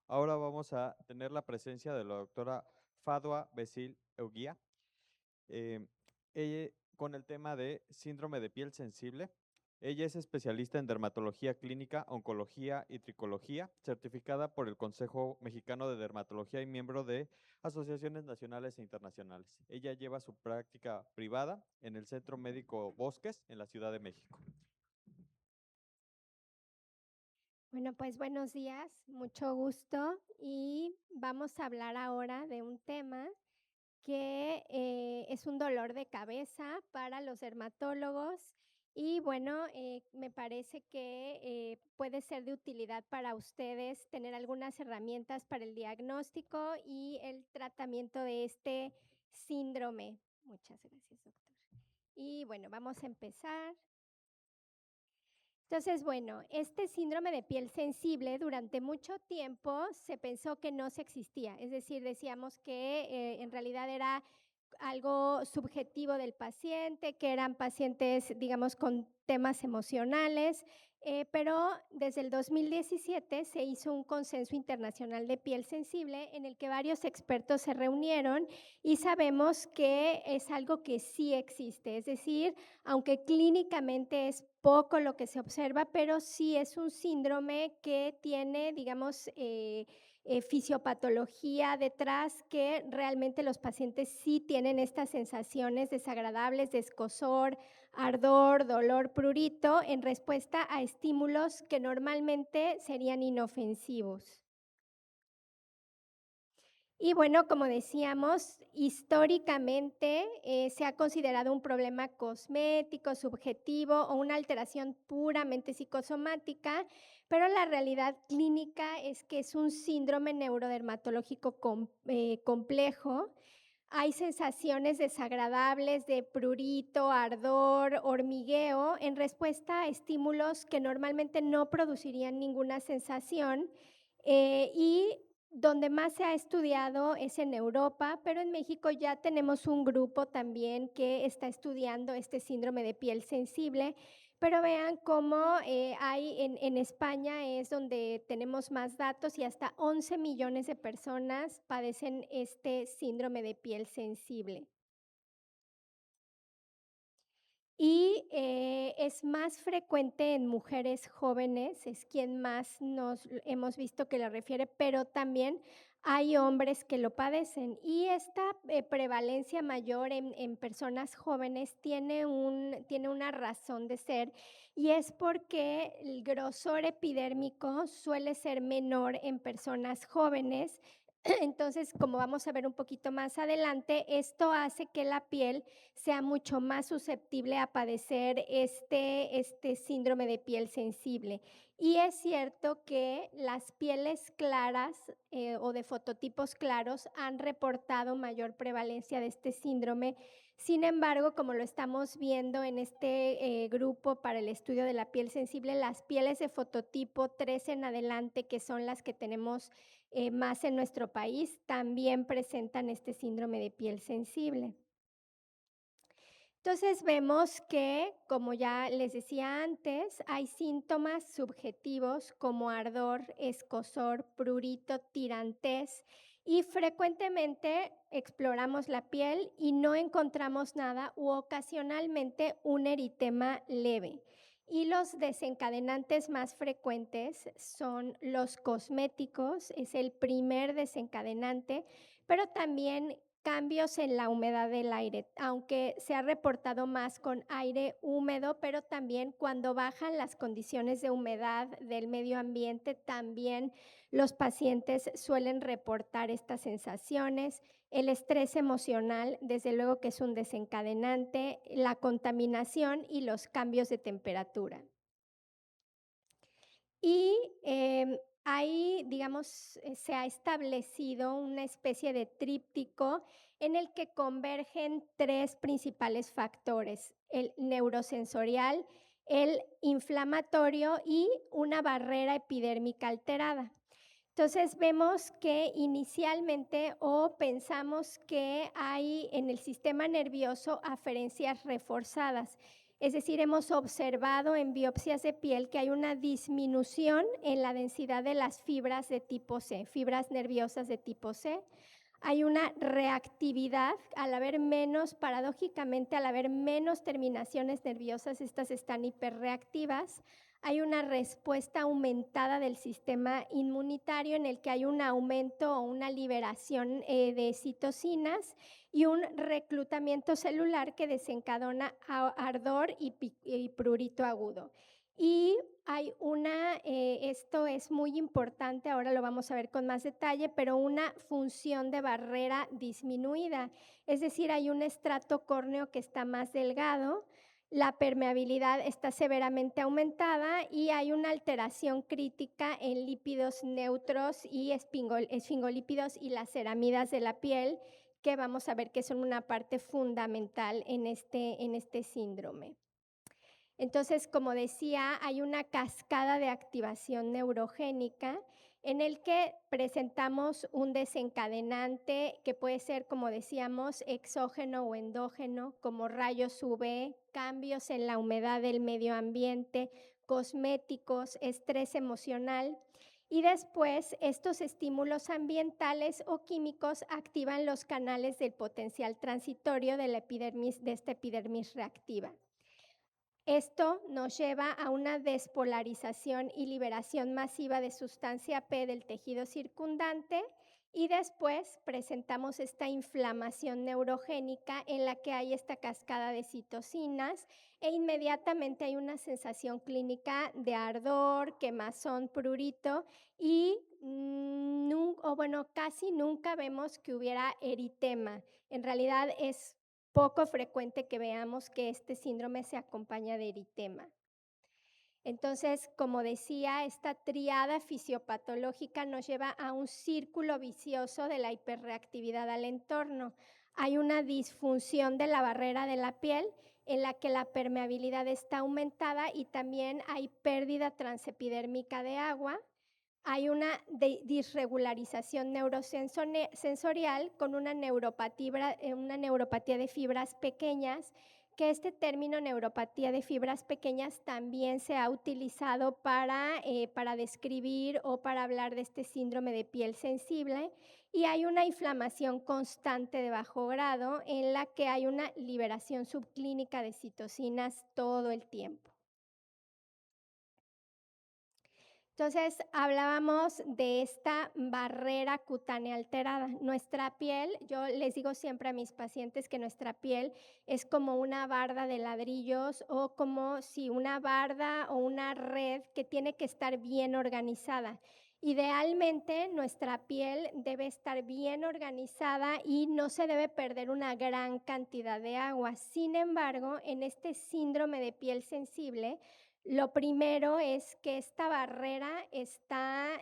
Ahora vamos a tener la presencia de la doctora Fadwa Besil Eguía, eh, ella, con el tema de síndrome de piel sensible. Ella es especialista en dermatología clínica, oncología y tricología, certificada por el Consejo Mexicano de Dermatología y miembro de asociaciones nacionales e internacionales. Ella lleva su práctica privada en el Centro Médico Bosques, en la Ciudad de México. Bueno, pues buenos días, mucho gusto y vamos a hablar ahora de un tema que es un dolor de cabeza para los dermatólogos y bueno, me parece que puede ser de utilidad para ustedes tener algunas herramientas para el diagnóstico y el tratamiento de este síndrome. Muchas gracias, doctor. Y bueno, vamos a empezar. Entonces, bueno, este síndrome de piel sensible durante mucho tiempo se pensó que no se existía, es decir, decíamos que en realidad era algo subjetivo del paciente, que eran pacientes, digamos, con temas emocionales, pero desde el 2017 se hizo un consenso internacional de piel sensible en el que varios expertos se reunieron y sabemos que es algo que sí existe, es decir, aunque clínicamente es poco lo que se observa, pero sí es un síndrome que tiene, digamos, fisiopatología detrás, que realmente los pacientes sí tienen estas sensaciones desagradables de escozor, ardor, dolor, prurito, en respuesta a estímulos que normalmente serían inofensivos. Y bueno, como decíamos, históricamente se ha considerado un problema cosmético, subjetivo o una alteración puramente psicosomática, pero la realidad clínica es que es un síndrome neurodermatológico complejo. Hay sensaciones desagradables de prurito, ardor, hormigueo en respuesta a estímulos que normalmente no producirían ninguna sensación, y donde más se ha estudiado es en Europa, pero en México ya tenemos un grupo también que está estudiando este síndrome de piel sensible, pero vean cómo hay en España es donde tenemos más datos y hasta 11 millones de personas padecen este síndrome de piel sensible. Y es más frecuente en mujeres jóvenes, es quien más nos hemos visto que lo refiere, pero también hay hombres que lo padecen. Y esta prevalencia mayor en personas jóvenes tiene una razón de ser, y es porque el grosor epidérmico suele ser menor en personas jóvenes. Entonces, como vamos a ver un poquito más adelante, esto hace que la piel sea mucho más susceptible a padecer este síndrome de piel sensible. Y es cierto que las pieles claras o de fototipos claros han reportado mayor prevalencia de este síndrome. Sin embargo, como lo estamos viendo en este grupo para el estudio de la piel sensible, las pieles de fototipo 3 en adelante, que son las que tenemos más en nuestro país, también presentan este síndrome de piel sensible. Entonces vemos que, como ya les decía antes, hay síntomas subjetivos como ardor, escozor, prurito, tirantez, y frecuentemente exploramos la piel y no encontramos nada, u ocasionalmente un eritema leve. Y los desencadenantes más frecuentes son los cosméticos, es el primer desencadenante, pero también cambios en la humedad del aire, aunque se ha reportado más con aire húmedo, pero también cuando bajan las condiciones de humedad del medio ambiente, también los pacientes suelen reportar estas sensaciones. El estrés emocional, desde luego que es un desencadenante, la contaminación y los cambios de temperatura. Y ahí, digamos, se ha establecido una especie de tríptico en el que convergen tres principales factores: el neurosensorial, el inflamatorio y una barrera epidérmica alterada. Entonces vemos que inicialmente o pensamos que hay en el sistema nervioso aferencias reforzadas. Es decir, hemos observado en biopsias de piel que hay una disminución en la densidad de las fibras de tipo C, fibras nerviosas de tipo C. Hay una reactividad, al haber menos, paradójicamente, al haber menos terminaciones nerviosas, estas están hiperreactivas. Hay una respuesta aumentada del sistema inmunitario en el que hay un aumento o una liberación de citocinas y un reclutamiento celular que desencadena ardor y prurito agudo. Y hay esto es muy importante, ahora lo vamos a ver con más detalle, pero una función de barrera disminuida. Es decir, hay un estrato córneo que está más delgado, la permeabilidad está severamente aumentada y hay una alteración crítica en lípidos neutros y esfingolípidos y las ceramidas de la piel, que vamos a ver que son una parte fundamental en este síndrome. Entonces, como decía, hay una cascada de activación neurogénica en el que presentamos un desencadenante que puede ser, como decíamos, exógeno o endógeno, como rayos UV, cambios en la humedad del medio ambiente, cosméticos, estrés emocional. Y después, estos estímulos ambientales o químicos activan los canales del potencial transitorio de esta epidermis reactiva. Esto nos lleva a una despolarización y liberación masiva de sustancia P del tejido circundante y después presentamos esta inflamación neurogénica en la que hay esta cascada de citocinas e inmediatamente hay una sensación clínica de ardor, quemazón, prurito y casi nunca vemos que hubiera eritema. En realidad es poco frecuente que veamos que este síndrome se acompaña de eritema. Entonces, como decía, esta triada fisiopatológica nos lleva a un círculo vicioso de la hiperreactividad al entorno. Hay una disfunción de la barrera de la piel en la que la permeabilidad está aumentada y también hay pérdida transepidérmica de agua. Hay una disregularización neurosensorial con una neuropatía de fibras pequeñas, que este término neuropatía de fibras pequeñas también se ha utilizado para describir o para hablar de este síndrome de piel sensible, y hay una inflamación constante de bajo grado en la que hay una liberación subclínica de citocinas todo el tiempo. Entonces, hablábamos de esta barrera cutánea alterada. Nuestra piel, yo les digo siempre a mis pacientes que nuestra piel es como una barda de ladrillos o como si una barda o una red que tiene que estar bien organizada. Idealmente, nuestra piel debe estar bien organizada y no se debe perder una gran cantidad de agua. Sin embargo, en este síndrome de piel sensible, lo primero es que esta barrera está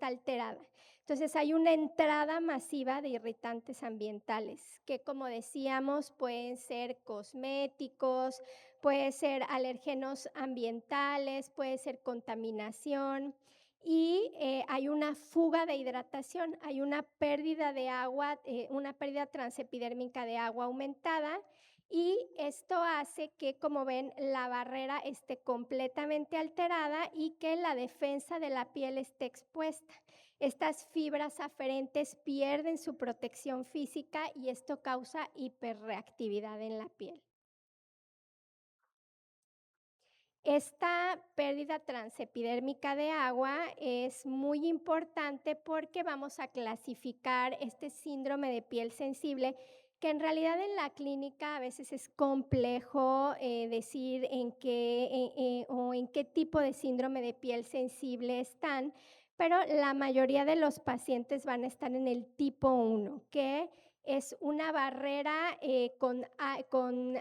alterada. Entonces hay una entrada masiva de irritantes ambientales que, como decíamos, pueden ser cosméticos, pueden ser alérgenos ambientales, puede ser contaminación y hay una fuga de hidratación, hay una pérdida de agua, una pérdida transepidérmica de agua aumentada. Y esto hace que, como ven, la barrera esté completamente alterada y que la defensa de la piel esté expuesta. Estas fibras aferentes pierden su protección física y esto causa hiperreactividad en la piel. Esta pérdida transepidérmica de agua es muy importante porque vamos a clasificar este síndrome de piel sensible, que en realidad en la clínica a veces es complejo decir en qué tipo de síndrome de piel sensible están, pero la mayoría de los pacientes van a estar en el tipo 1, que es una barrera con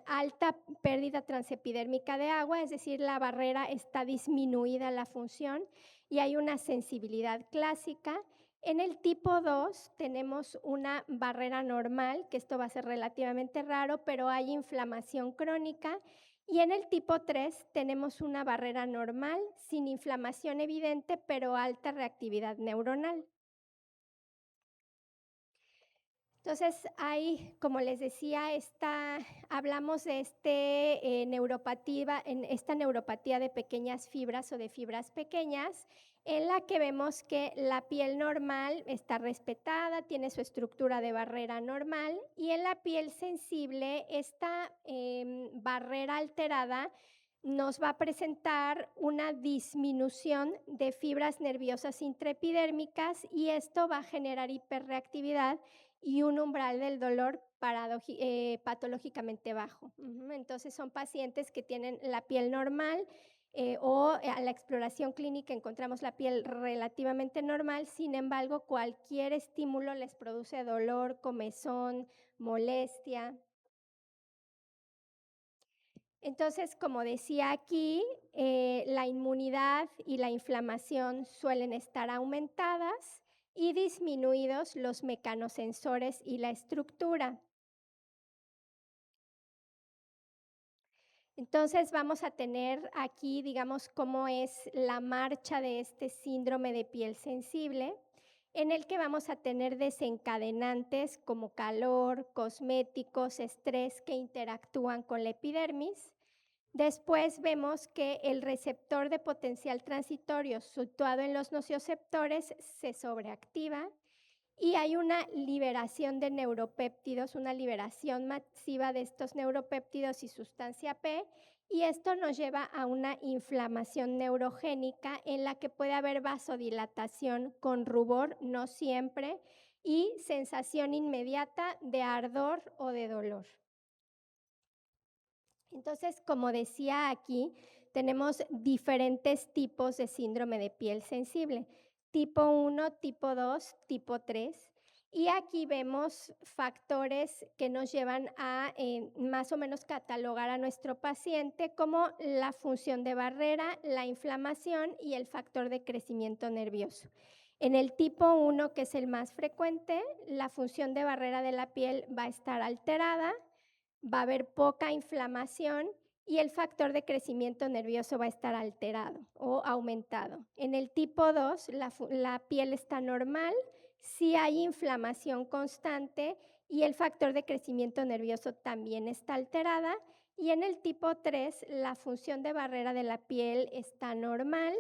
alta pérdida transepidérmica de agua, es decir, la barrera está disminuida la función y hay una sensibilidad clásica. En el tipo 2 tenemos una barrera normal, que esto va a ser relativamente raro, pero hay inflamación crónica. Y en el tipo 3 tenemos una barrera normal, sin inflamación evidente, pero alta reactividad neuronal. Entonces, hay, como les decía, hablamos de esta neuropatía de pequeñas fibras o de fibras pequeñas, en la que vemos que la piel normal está respetada, tiene su estructura de barrera normal, y en la piel sensible esta barrera alterada nos va a presentar una disminución de fibras nerviosas intraepidérmicas, y esto va a generar hiperreactividad y un umbral del dolor patológicamente bajo. Entonces son pacientes que tienen la piel normal, a la exploración clínica encontramos la piel relativamente normal. Sin embargo, cualquier estímulo les produce dolor, comezón, molestia. Entonces, como decía aquí, la inmunidad y la inflamación suelen estar aumentadas y disminuidos los mecanosensores y la estructura. Entonces vamos a tener aquí, digamos, cómo es la marcha de este síndrome de piel sensible, en el que vamos a tener desencadenantes como calor, cosméticos, estrés que interactúan con la epidermis. Después vemos que el receptor de potencial transitorio situado en los nocioceptores se sobreactiva y hay una liberación de neuropéptidos, una liberación masiva de estos neuropéptidos y sustancia P, y esto nos lleva a una inflamación neurogénica en la que puede haber vasodilatación con rubor, no siempre, y sensación inmediata de ardor o de dolor. Entonces, como decía aquí, tenemos diferentes tipos de síndrome de piel sensible: tipo 1, tipo 2, tipo 3. Y aquí vemos factores que nos llevan a más o menos catalogar a nuestro paciente como la función de barrera, la inflamación y el factor de crecimiento nervioso. En el tipo 1, que es el más frecuente, la función de barrera de la piel va a estar alterada, va a haber poca inflamación y el factor de crecimiento nervioso va a estar alterado o aumentado. En el tipo 2, la piel está normal, sí hay inflamación constante y el factor de crecimiento nervioso también está alterada. Y en el tipo 3, la función de barrera de la piel está normal,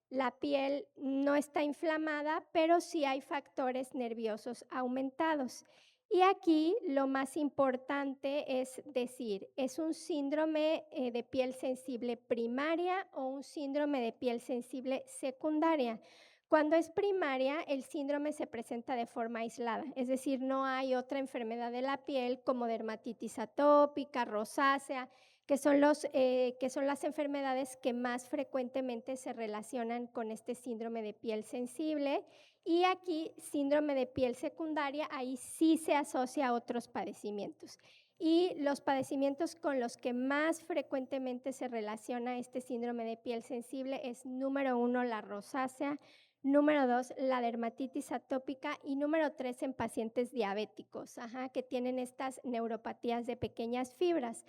la piel no está inflamada, pero sí hay factores nerviosos aumentados. Y aquí lo más importante es decir, ¿es un síndrome de piel sensible primaria o un síndrome de piel sensible secundaria? Cuando es primaria, el síndrome se presenta de forma aislada, es decir, no hay otra enfermedad de la piel como dermatitis atópica, rosácea, que son las enfermedades que más frecuentemente se relacionan con este síndrome de piel sensible. Y aquí, síndrome de piel secundaria, ahí sí se asocia a otros padecimientos. Y los padecimientos con los que más frecuentemente se relaciona este síndrome de piel sensible es, número 1, la rosácea, número 2, la dermatitis atópica, y número 3, en pacientes diabéticos, que tienen estas neuropatías de pequeñas fibras.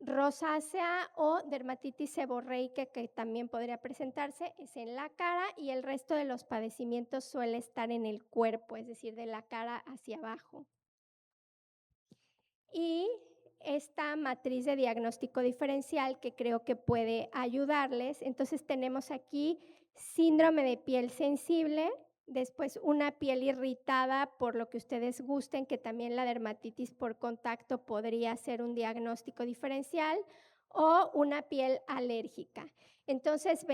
Rosácea o dermatitis seborreica, que también podría presentarse, es en la cara, y el resto de los padecimientos suele estar en el cuerpo, es decir, de la cara hacia abajo. Y esta matriz de diagnóstico diferencial que creo que puede ayudarles. Entonces tenemos aquí síndrome de piel sensible, después una piel irritada, por lo que ustedes gusten, que también la dermatitis por contacto podría ser un diagnóstico diferencial, o una piel alérgica. Entonces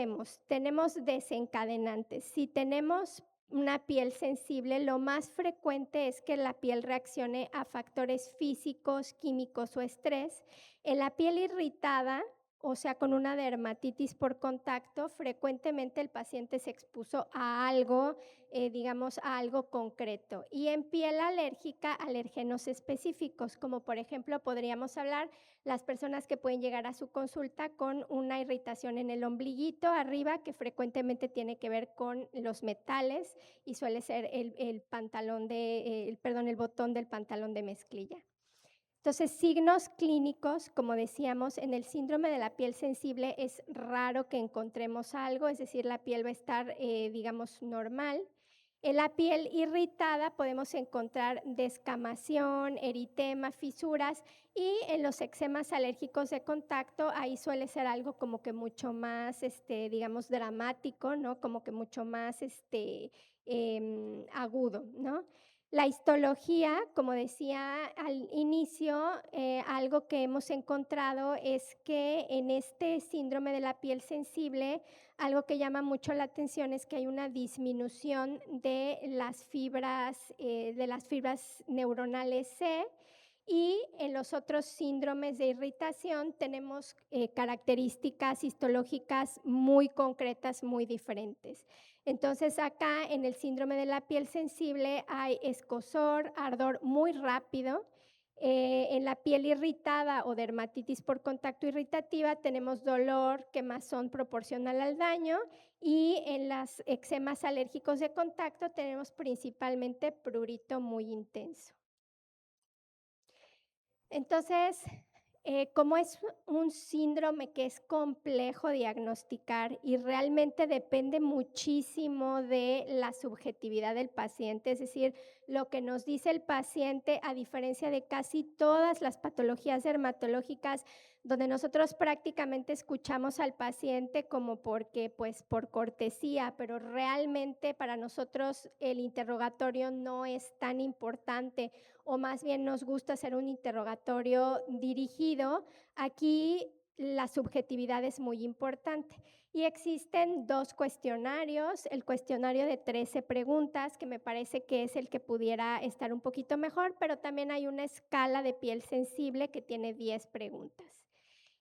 tenemos desencadenantes. Si tenemos una piel sensible, lo más frecuente es que la piel reaccione a factores físicos, químicos o estrés. En la piel irritada, o sea, con una dermatitis por contacto, frecuentemente el paciente se expuso a algo, digamos, a algo concreto. Y en piel alérgica, alérgenos específicos, como por ejemplo podríamos hablar las personas que pueden llegar a su consulta con una irritación en el ombliguito arriba, que frecuentemente tiene que ver con los metales y suele ser el botón del pantalón de mezclilla. Entonces, signos clínicos, como decíamos, en el síndrome de la piel sensible es raro que encontremos algo, es decir, la piel va a estar, digamos, normal. En la piel irritada podemos encontrar descamación, eritema, fisuras y en los eczemas alérgicos de contacto, ahí suele ser algo como que mucho más, digamos, dramático, ¿no? Como que mucho más agudo, ¿no? La histología, como decía al inicio, algo que hemos encontrado es que en este síndrome de la piel sensible, algo que llama mucho la atención es que hay una disminución de las fibras neuronales C, y en los otros síndromes de irritación tenemos características histológicas muy concretas, muy diferentes. Entonces, acá en el síndrome de la piel sensible hay escozor, ardor muy rápido. En la piel irritada o dermatitis por contacto irritativa tenemos dolor, quemazón proporcional al daño, y en las eczemas alérgicos de contacto tenemos principalmente prurito muy intenso. Entonces, como es un síndrome que es complejo diagnosticar y realmente depende muchísimo de la subjetividad del paciente, es decir, lo que nos dice el paciente, a diferencia de casi todas las patologías dermatológicas, donde nosotros prácticamente escuchamos al paciente como porque, pues, por cortesía, pero realmente para nosotros el interrogatorio no es tan importante, o más bien nos gusta hacer un interrogatorio dirigido. Aquí la subjetividad es muy importante. Y existen dos cuestionarios, el cuestionario de 13 preguntas, que me parece que es el que pudiera estar un poquito mejor, pero también hay una escala de piel sensible que tiene 10 preguntas.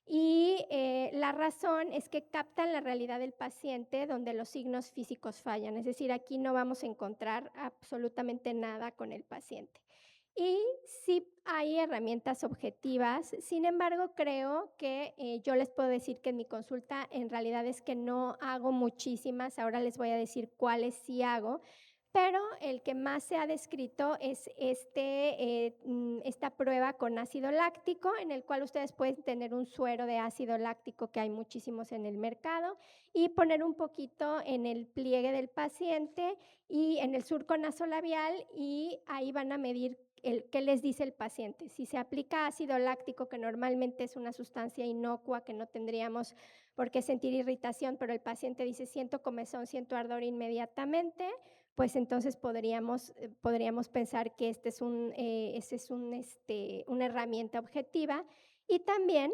Y la razón es que captan la realidad del paciente donde los signos físicos fallan, es decir, aquí no vamos a encontrar absolutamente nada con el paciente. Y sí hay herramientas objetivas, sin embargo, creo que yo les puedo decir que en mi consulta en realidad es que no hago muchísimas, ahora les voy a decir cuáles sí hago, pero el que más se ha descrito es esta prueba con ácido láctico, en el cual ustedes pueden tener un suero de ácido láctico, que hay muchísimos en el mercado, y poner un poquito en el pliegue del paciente y en el surco nasolabial, y ahí van a medir qué les dice el paciente. Si se aplica ácido láctico, que normalmente es una sustancia inocua que no tendríamos por qué sentir irritación, pero el paciente dice siento comezón, siento ardor inmediatamente, pues entonces podríamos pensar que una herramienta objetiva, y también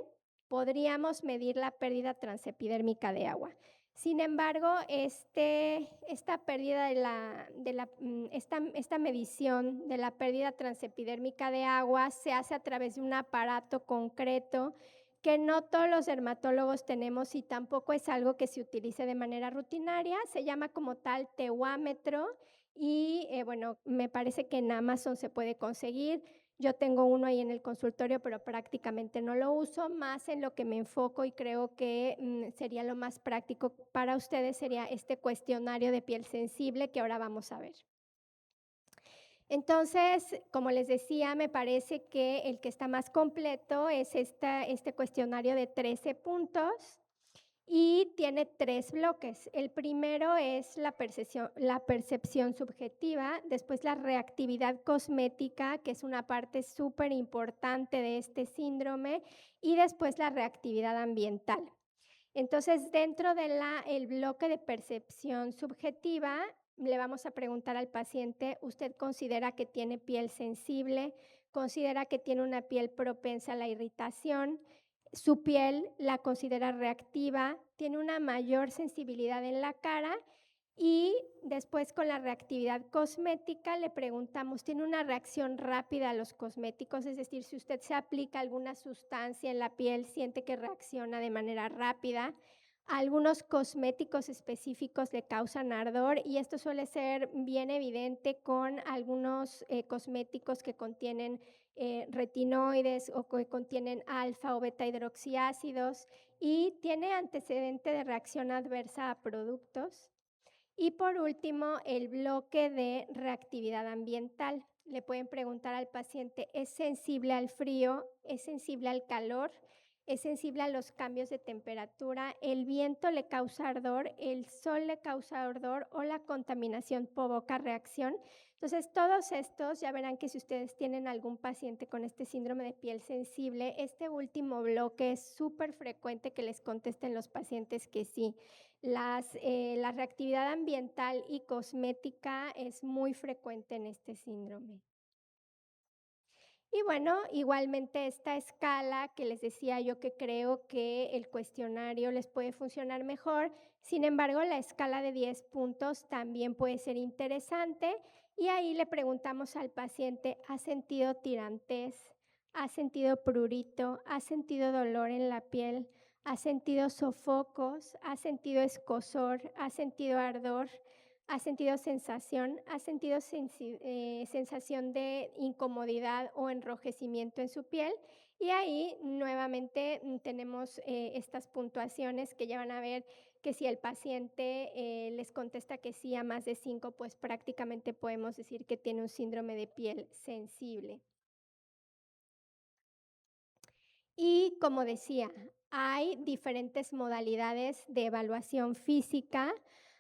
podríamos medir la pérdida transepidérmica de agua. Sin embargo, esta pérdida esta medición de la pérdida transepidérmica de agua se hace a través de un aparato concreto que no todos los dermatólogos tenemos y tampoco es algo que se utilice de manera rutinaria. Se llama como tal teuámetro y bueno, me parece que en Amazon se puede conseguir. Yo tengo uno ahí en el consultorio, pero prácticamente no lo uso. Más en lo que me enfoco y creo que sería lo más práctico para ustedes sería este cuestionario de piel sensible que ahora vamos a ver. Entonces, como les decía, me parece que el que está más completo es este cuestionario de 13 puntos y tiene 3 bloques. El primero es la percepción subjetiva, después la reactividad cosmética, que es una parte súper importante de este síndrome, y después la reactividad ambiental. Entonces, dentro del bloque de percepción subjetiva, le vamos a preguntar al paciente, ¿usted considera que tiene piel sensible? ¿Considera que tiene una piel propensa a la irritación? ¿Su piel la considera reactiva? ¿Tiene una mayor sensibilidad en la cara? Y después con la reactividad cosmética le preguntamos, ¿tiene una reacción rápida a los cosméticos? Es decir, si usted se aplica alguna sustancia en la piel, siente que reacciona de manera rápida. Algunos cosméticos específicos le causan ardor y esto suele ser bien evidente con algunos cosméticos que contienen retinoides o que contienen alfa o beta hidroxiácidos, y tiene antecedente de reacción adversa a productos. Y por último, el bloque de reactividad ambiental. Le pueden preguntar al paciente, ¿es sensible al frío? ¿Es sensible al calor? es sensible a los cambios de temperatura, el viento le causa ardor, el sol le causa ardor o la contaminación provoca reacción. Entonces, todos estos, ya verán que si ustedes tienen algún paciente con este síndrome de piel sensible, este último bloque es súper frecuente que les contesten los pacientes que sí. La reactividad ambiental y cosmética es muy frecuente en este síndrome. Y bueno, igualmente esta escala que les decía yo que creo que el cuestionario les puede funcionar mejor, sin embargo, la escala de 10 puntos también puede ser interesante y ahí le preguntamos al paciente, ¿ha sentido tirantez? ¿Ha sentido prurito? ¿Ha sentido dolor en la piel? ¿Ha sentido sofocos? ¿Ha sentido escozor? ¿Ha sentido ardor? ¿Ha sentido sensación? ¿Ha sentido sensación de incomodidad o enrojecimiento en su piel? Y ahí nuevamente tenemos estas puntuaciones que ya van a ver que si el paciente les contesta que sí a más de 5, pues prácticamente podemos decir que tiene un síndrome de piel sensible. Y como decía, hay diferentes modalidades de evaluación física.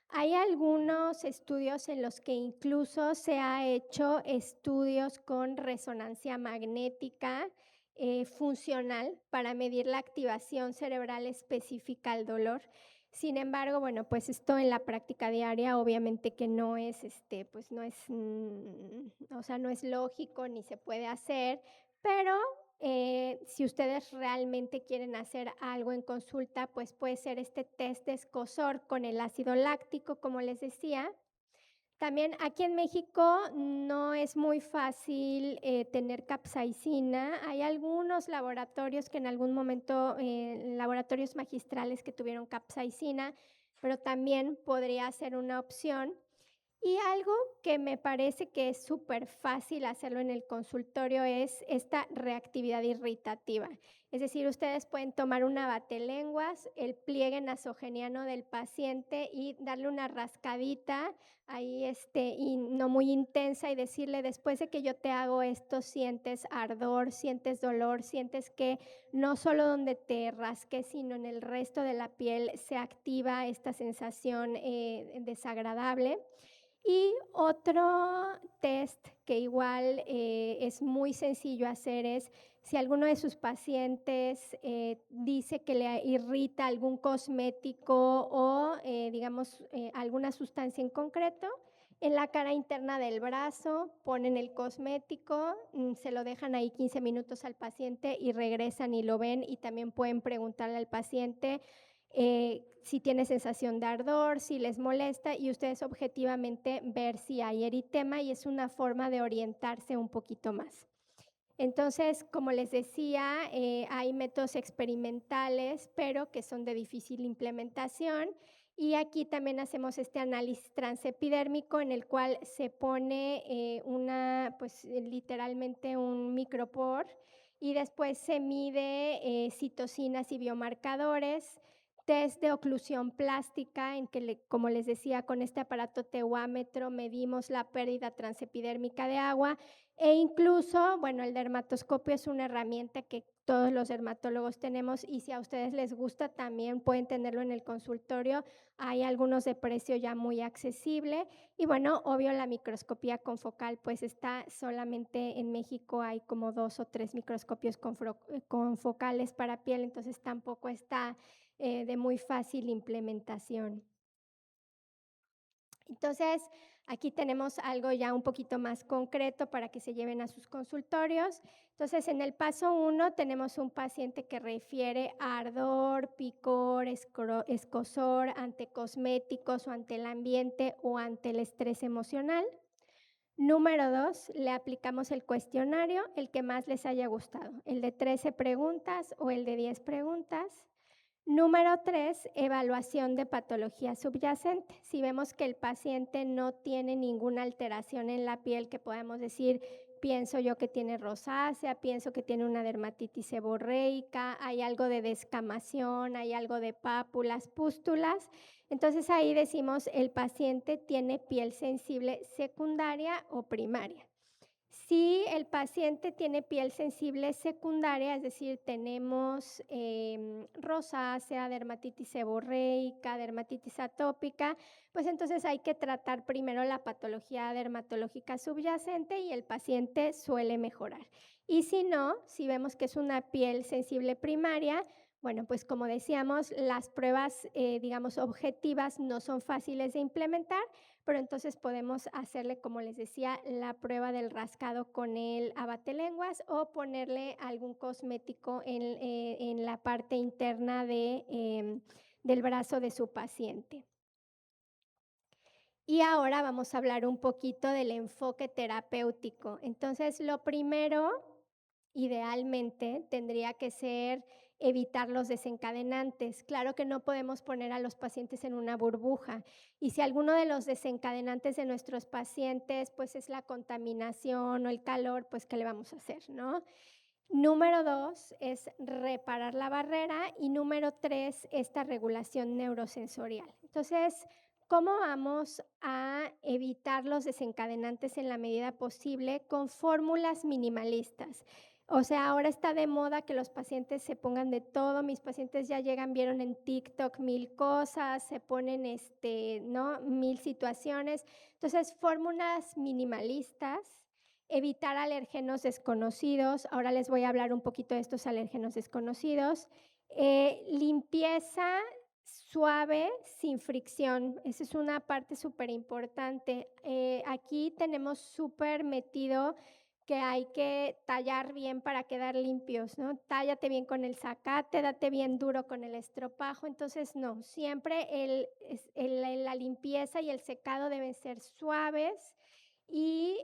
Hay algunos estudios en los que incluso se ha hecho estudios con resonancia magnética funcional para medir la activación cerebral específica al dolor. Sin embargo, bueno, pues esto en la práctica diaria obviamente que no es, pues no es, o sea, no es lógico ni se puede hacer, pero si ustedes realmente quieren hacer algo en consulta, pues puede ser este test de escozor con el ácido láctico, como les decía. También aquí en México no es muy fácil tener capsaicina. Hay algunos laboratorios que en algún momento, laboratorios magistrales que tuvieron capsaicina, pero también podría ser una opción. Y algo que me parece que es súper fácil hacerlo en el consultorio es esta reactividad irritativa. Es decir, ustedes pueden tomar una batelenguas, el pliegue nasogeniano del paciente y darle una rascadita ahí y no muy intensa y decirle, después de que yo te hago esto, sientes ardor, sientes dolor, sientes que no solo donde te rasques, sino en el resto de la piel se activa esta sensación desagradable. Y otro test que igual es muy sencillo hacer es si alguno de sus pacientes dice que le irrita algún cosmético o, digamos, alguna sustancia en concreto, en la cara interna del brazo ponen el cosmético, se lo dejan ahí 15 minutos al paciente y regresan y lo ven y también pueden preguntarle al paciente si tiene sensación de ardor, si les molesta y ustedes objetivamente ver si hay eritema y es una forma de orientarse un poquito más. Entonces, como les decía, hay métodos experimentales, pero que son de difícil implementación. Y aquí también hacemos este análisis transepidérmico en el cual se pone pues literalmente un micropor y después se mide citocinas y biomarcadores, test de oclusión plástica, en que, como les decía, con este aparato teuámetro medimos la pérdida transepidérmica de agua e incluso, bueno, el dermatoscopio es una herramienta que todos los dermatólogos tenemos y si a ustedes les gusta también pueden tenerlo en el consultorio. Hay algunos de precio ya muy accesible y bueno, obvio la microscopía confocal pues está solamente en México, hay como 2 o 3 microscopios confocales para piel, entonces tampoco está de muy fácil implementación. Entonces, aquí tenemos algo ya un poquito más concreto para que se lleven a sus consultorios. Entonces, en el paso 1 tenemos un paciente que refiere a ardor, picor, escozor ante cosméticos o ante el ambiente o ante el estrés emocional. Número 2, le aplicamos el cuestionario, el que más les haya gustado, el de 13 preguntas o el de 10 preguntas. Número 3, evaluación de patología subyacente. Si vemos que el paciente no tiene ninguna alteración en la piel, que podemos decir, pienso yo que tiene rosácea, pienso que tiene una dermatitis seborreica, hay algo de descamación, hay algo de pápulas, pústulas. Entonces ahí decimos, el paciente tiene piel sensible secundaria o primaria. Si el paciente tiene piel sensible secundaria, es decir, tenemos rosácea, dermatitis seborreica, dermatitis atópica, pues entonces hay que tratar primero la patología dermatológica subyacente y el paciente suele mejorar. Y si no, si vemos que es una piel sensible primaria, bueno, pues como decíamos, las pruebas, digamos, objetivas no son fáciles de implementar, pero entonces podemos hacerle, como les decía, la prueba del rascado con el abatelenguas o ponerle algún cosmético en la parte interna del brazo de su paciente. Y ahora vamos a hablar un poquito del enfoque terapéutico. Entonces, lo primero, idealmente, tendría que ser evitar los desencadenantes. Claro que no podemos poner a los pacientes en una burbuja. Y si alguno de los desencadenantes de nuestros pacientes, pues es la contaminación o el calor, pues ¿qué le vamos a hacer, no? Número 2 es reparar la barrera y número 3, esta regulación neurosensorial. Entonces, ¿cómo vamos a evitar los desencadenantes en la medida posible? Con fórmulas minimalistas. O sea, ahora está de moda que los pacientes se pongan de todo. Mis pacientes ya llegan, vieron en TikTok 1000 cosas, se ponen, ¿no? 1000 situaciones. Entonces, fórmulas minimalistas, evitar alérgenos desconocidos. Ahora les voy a hablar un poquito de estos alérgenos desconocidos. Limpieza suave, sin fricción. Esa es una parte súper importante. Aquí tenemos súper metido que hay que tallar bien para quedar limpios, ¿no? Tállate bien con el zacate, date bien duro con el estropajo. Entonces, no, siempre la limpieza y el secado deben ser suaves. Y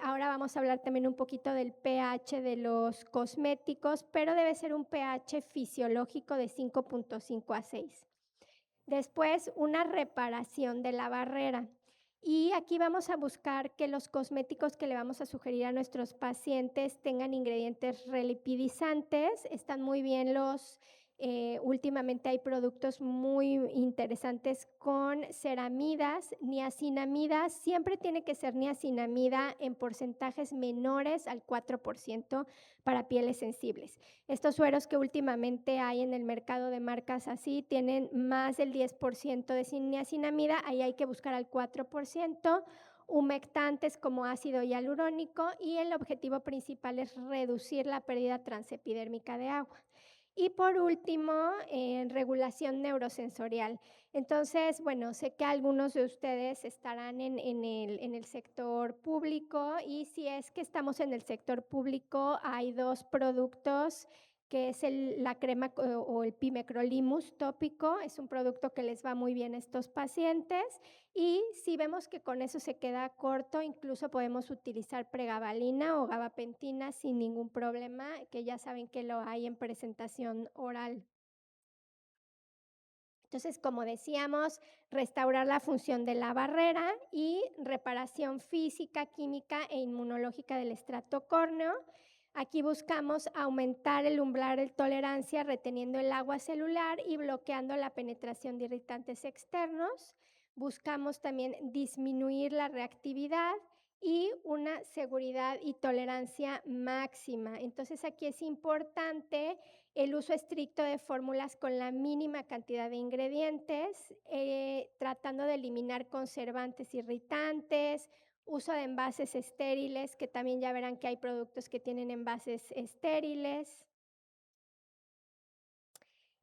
ahora vamos a hablar también un poquito del pH de los cosméticos, pero debe ser un pH fisiológico de 5.5 a 6. Después, una reparación de la barrera. Y aquí vamos a buscar que los cosméticos que le vamos a sugerir a nuestros pacientes tengan ingredientes relipidizantes. Están muy bien últimamente hay productos muy interesantes con ceramidas, niacinamida. Siempre tiene que ser niacinamida en porcentajes menores al 4% para pieles sensibles. Estos sueros que últimamente hay en el mercado de marcas así tienen más del 10% de niacinamida, ahí hay que buscar al 4%, humectantes como ácido hialurónico, y el objetivo principal es reducir la pérdida transepidérmica de agua. Y por último, regulación neurosensorial. Entonces, bueno, sé que algunos de ustedes estarán en el sector público, y si es que estamos en el sector público, hay dos productos que es la crema o el pimecrolimus tópico. Es un producto que les va muy bien a estos pacientes, y si vemos que con eso se queda corto, incluso podemos utilizar pregabalina o gabapentina sin ningún problema, que ya saben que lo hay en presentación oral. Entonces, como decíamos, restaurar la función de la barrera y reparación física, química e inmunológica del estrato córneo. Aquí buscamos aumentar el umbral de tolerancia reteniendo el agua celular y bloqueando la penetración de irritantes externos. Buscamos también disminuir la reactividad y una seguridad y tolerancia máxima. Entonces, aquí es importante el uso estricto de fórmulas con la mínima cantidad de ingredientes, tratando de eliminar conservantes irritantes, uso de envases estériles, que también ya verán que hay productos que tienen envases estériles.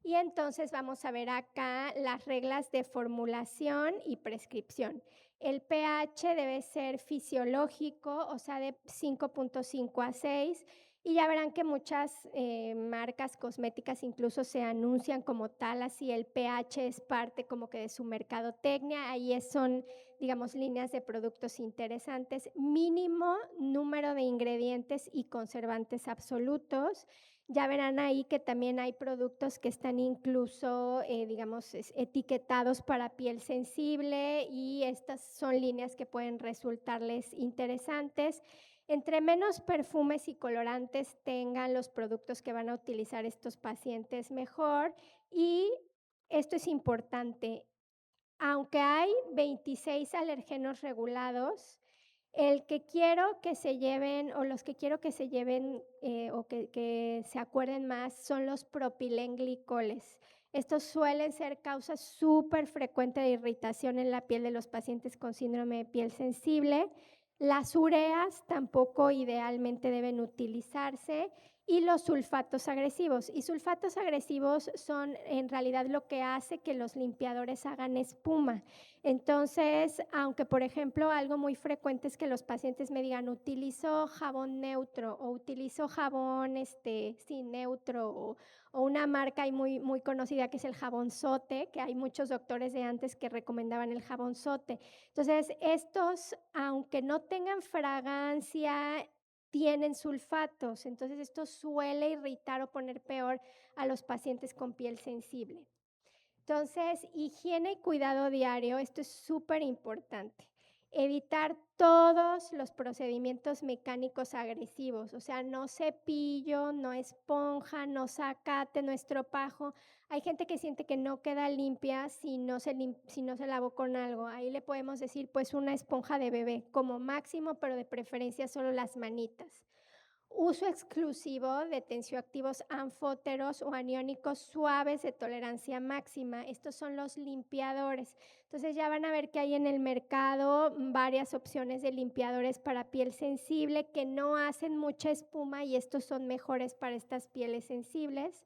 Y entonces vamos a ver acá las reglas de formulación y prescripción. El pH debe ser fisiológico, o sea, de 5.5 a 6. Y ya verán que muchas marcas cosméticas incluso se anuncian como tal, así el pH es parte como que de su mercadotecnia. Ahí son, digamos, líneas de productos interesantes. Mínimo número de ingredientes y conservantes absolutos. Ya verán ahí que también hay productos que están incluso, digamos, etiquetados para piel sensible, y estas son líneas que pueden resultarles interesantes. Entre menos perfumes y colorantes tengan los productos que van a utilizar estos pacientes, mejor. Y esto es importante. Aunque hay 26 alergenos regulados, El que quiero que se lleven, o los que quiero que se lleven, o que se acuerden más, son los propilenglicoles. Estos suelen ser causa súper frecuente de irritación en la piel de los pacientes con síndrome de piel sensible. Las ureas tampoco idealmente deben utilizarse, y los sulfatos agresivos. Y sulfatos agresivos son en realidad lo que hace que los limpiadores hagan espuma. Entonces, aunque por ejemplo algo muy frecuente es que los pacientes me digan utilizo jabón neutro o utilizo jabón sí, neutro, o una marca muy conocida que es el jabón Sote, que hay muchos doctores de antes que recomendaban el jabón Sote. Entonces, estos, aunque no tengan fragancia, tienen sulfatos, entonces esto suele irritar o poner peor a los pacientes con piel sensible. Entonces, higiene y cuidado diario, esto es súper importante. Evitar todos los procedimientos mecánicos agresivos, o sea, no cepillo, no esponja, no zacate, no estropajo. Hay gente que siente que no queda limpia si no se lavó con algo. Ahí le podemos decir, pues, una esponja de bebé como máximo, pero de preferencia solo las manitas. Uso exclusivo de tensioactivos anfóteros o aniónicos suaves de tolerancia máxima. Estos son los limpiadores. Entonces ya van a ver que hay en el mercado varias opciones de limpiadores para piel sensible que no hacen mucha espuma, y estos son mejores para estas pieles sensibles.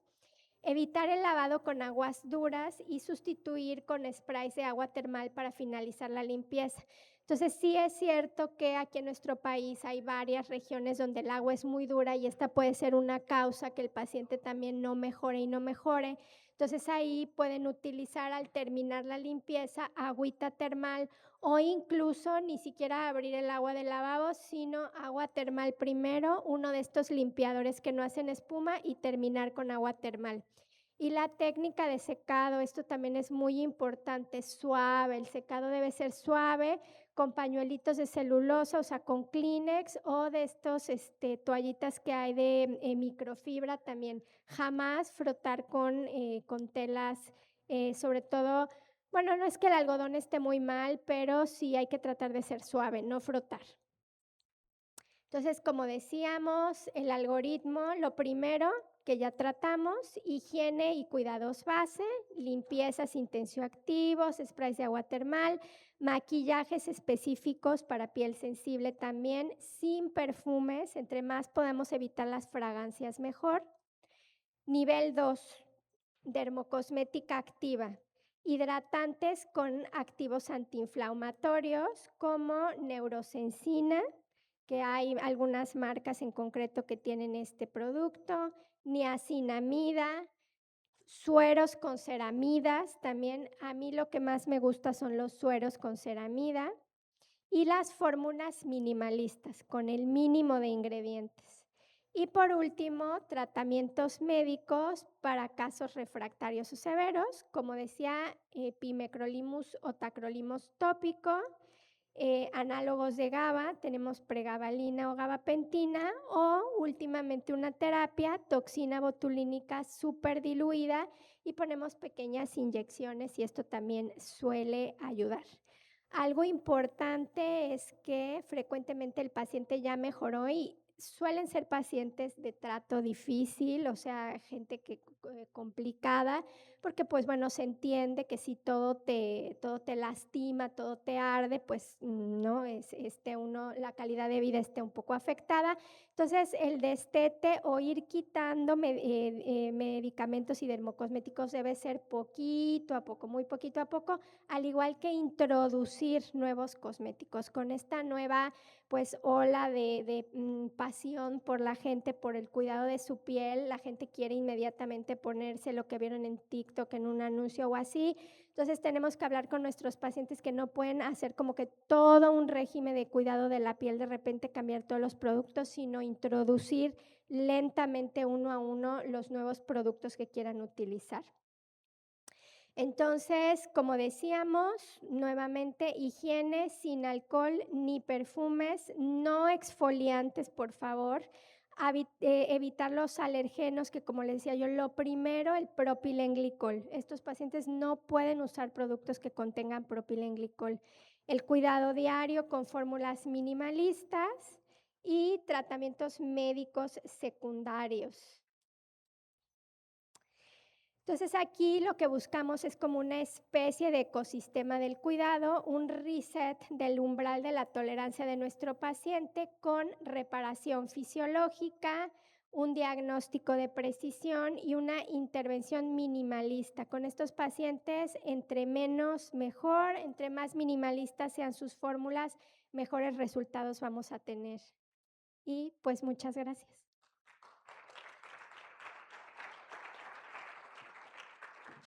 Evitar el lavado con aguas duras y sustituir con sprays de agua termal para finalizar la limpieza. Entonces, sí es cierto que aquí en nuestro país hay varias regiones donde el agua es muy dura, y esta puede ser una causa que el paciente también no mejore y no mejore. Entonces, ahí pueden utilizar al terminar la limpieza agüita termal, o incluso ni siquiera abrir el agua del lavabo, sino agua termal primero, uno de estos limpiadores que no hacen espuma, y terminar con agua termal. Y la técnica de secado, esto también es muy importante, suave. El secado debe ser suave, con pañuelitos de celulosa, o sea, con Kleenex, o de estos toallitas que hay de microfibra también. Jamás frotar con telas, sobre todo, bueno, no es que el algodón esté muy mal, pero sí hay que tratar de ser suave, no frotar. Entonces, como decíamos, el algoritmo, lo primero que ya tratamos, higiene y cuidados base, limpiezas sin tensioactivos, sprays de agua termal, maquillajes específicos para piel sensible también, sin perfumes, entre más podemos evitar las fragancias mejor. Nivel 2, dermocosmética activa, hidratantes con activos antiinflamatorios como neurosensina, que hay algunas marcas en concreto que tienen este producto, niacinamida, sueros con ceramidas, también a mí lo que más me gusta son los sueros con ceramida, y las fórmulas minimalistas con el mínimo de ingredientes. Y por último, tratamientos médicos para casos refractarios o severos, como decía, pimecrolimus o tacrolimus tópico, análogos de GABA, tenemos pregabalina o gabapentina, o últimamente una terapia, toxina botulínica súper diluida, y ponemos pequeñas inyecciones, y esto también suele ayudar. Algo importante es que frecuentemente el paciente ya mejoró, y suelen ser pacientes de trato difícil, o sea, gente complicada, porque pues bueno, se entiende que si todo te lastima, todo te arde, pues no es la calidad de vida esté un poco afectada. Entonces, el destete o ir quitando medicamentos y dermocosméticos debe ser poquito a poco, muy poquito a poco, al igual que introducir nuevos cosméticos. Con esta nueva pues ola de pasión por la gente, por el cuidado de su piel, la gente quiere inmediatamente ponerse lo que vieron en TikTok, en un anuncio o así. Entonces tenemos que hablar con nuestros pacientes que no pueden hacer como que todo un régimen de cuidado de la piel, de repente cambiar todos los productos, sino introducir lentamente uno a uno los nuevos productos que quieran utilizar. Entonces, como decíamos, nuevamente, higiene sin alcohol ni perfumes, no exfoliantes, por favor. Evitar los alergenos, que como les decía yo, lo primero, el propilenglicol. Estos pacientes no pueden usar productos que contengan propilenglicol. el cuidado diario con fórmulas minimalistas y tratamientos médicos secundarios. Entonces aquí lo que buscamos es como una especie de ecosistema del cuidado, un reset del umbral de la tolerancia de nuestro paciente con reparación fisiológica, un diagnóstico de precisión y una intervención minimalista. Con estos pacientes, entre menos mejor, entre más minimalistas sean sus fórmulas, mejores resultados vamos a tener. Y pues muchas gracias.